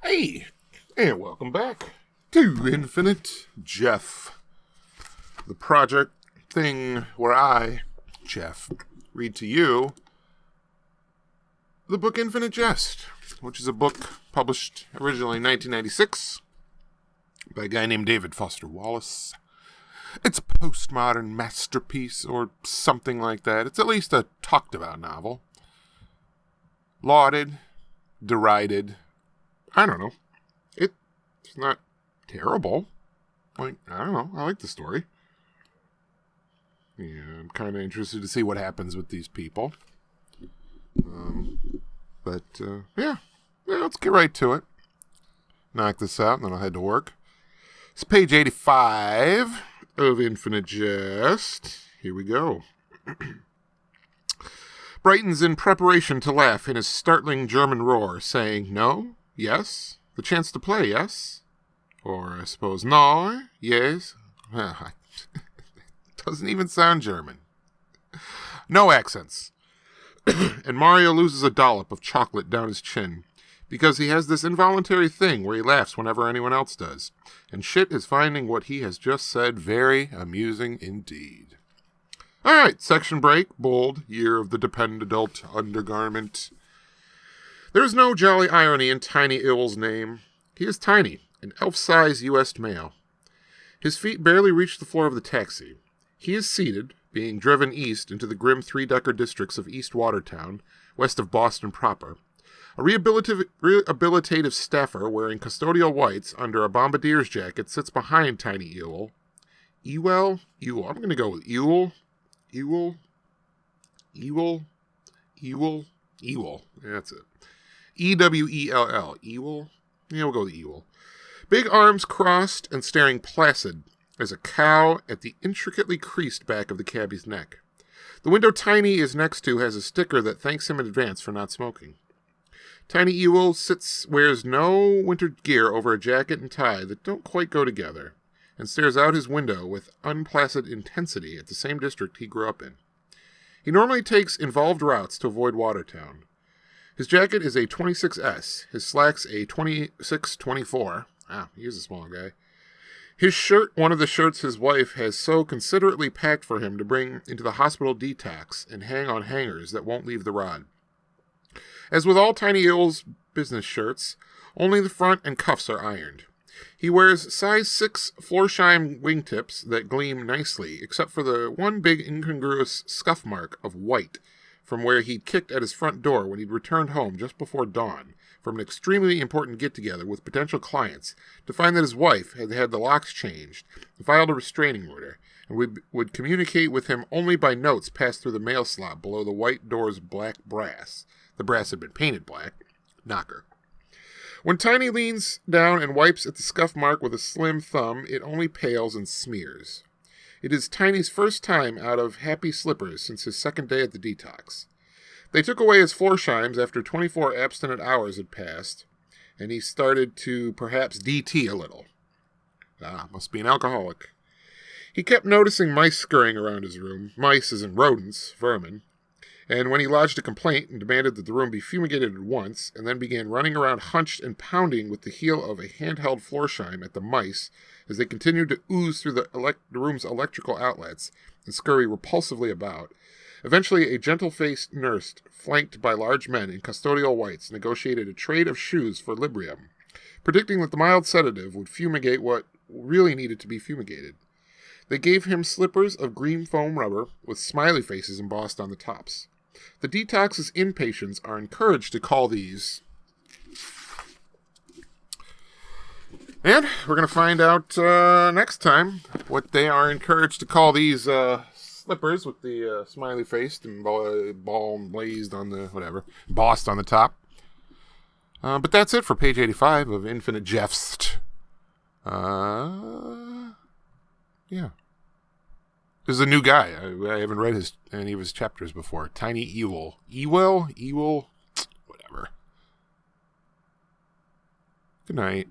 Hey, and welcome back to Infinite Jeff, the project thing where I, Jeff, read to you the book Infinite Jest, which is a book published originally in 1996 by a guy named David Foster Wallace. It's a postmodern masterpiece or something like that. It's at least a talked about novel. Lauded, derided. I don't know. It's not terrible. I don't know. I like the story. Yeah, I'm kind of interested to see what happens with these people. Yeah, let's get right to it. Knock this out, and then I'll head to work. It's page 85 of Infinite Jest. Here we go. Brightens in preparation to laugh in his startling German roar, saying, "No? Yes? The chance to play, yes? Or, I suppose, no? Yes?" Doesn't even sound German. No accents. And Mario loses a dollop of chocolate down his chin, because he has this involuntary thing where he laughs whenever anyone else does, and shit is finding what he has just said very amusing indeed. Alright, section break, bold, year of the dependent undergarment. There is no jolly irony in Tiny Ill's name. He is tiny, an elf-size U.S. male. His feet barely reach the floor of the taxi. He is seated, being driven east into the grim three-decker districts of East Watertown, west of Boston proper. A rehabilitative staffer wearing custodial whites under a bombardier's jacket sits behind Tiny Ewell. Ewell? I'm going to go with Ewell. Ewell. That's it. Ewell. Ewell? Yeah, we'll go with Ewell. Big arms crossed and staring placid as a cow at the intricately creased back of the cabbie's neck. The window Tiny is next to has a sticker that thanks him in advance for not smoking. Tiny Ewell wears no winter gear over a jacket and tie that don't quite go together, and stares out his window with unplacid intensity at the same district he grew up in. He normally takes involved routes to avoid Watertown. His jacket is a 26S, his slacks a 26-24. He is a small guy. His shirt, one of the shirts his wife has so considerately packed for him to bring into the hospital detox and hang on hangers that won't leave the rod. As with all Tiny Ewell's business shirts, only the front and cuffs are ironed. He wears size 6 Florsheim wingtips that gleam nicely, except for the one big incongruous scuff mark of white from where he'd kicked at his front door when he'd returned home just before dawn from an extremely important get-together with potential clients to find that his wife had had the locks changed and filed a restraining order, and would communicate with him only by notes passed through the mail slot below the white door's black brass. The brass had been painted black. Knocker. When Tiny leans down and wipes at the scuff mark with a slim thumb, it only pales and smears. It is Tiny's first time out of happy slippers since his second day at the detox. They took away his Florsheims after 24 abstinent hours had passed, and he started to perhaps DT a little. Must be an alcoholic. He kept noticing mice scurrying around his room, mice as in rodents, vermin, and when he lodged a complaint and demanded that the room be fumigated at once, and then began running around hunched and pounding with the heel of a handheld Florsheim at the mice as they continued to ooze through the room's electrical outlets and scurry repulsively about, eventually a gentle-faced nurse, flanked by large men in custodial whites, negotiated a trade of shoes for Librium, predicting that the mild sedative would fumigate what really needed to be fumigated. They gave him slippers of green foam rubber with smiley faces embossed on the tops. The detox's inpatients are encouraged to call these. And we're going to find out next time what they are encouraged to call these slippers with the smiley faced and ball blazed on the whatever, embossed on the top. But that's it for page 85 of Infinite Jest. Yeah. This is a new guy. I haven't read any of his chapters before. Tiny Ewell. Ewell? Whatever. Good night.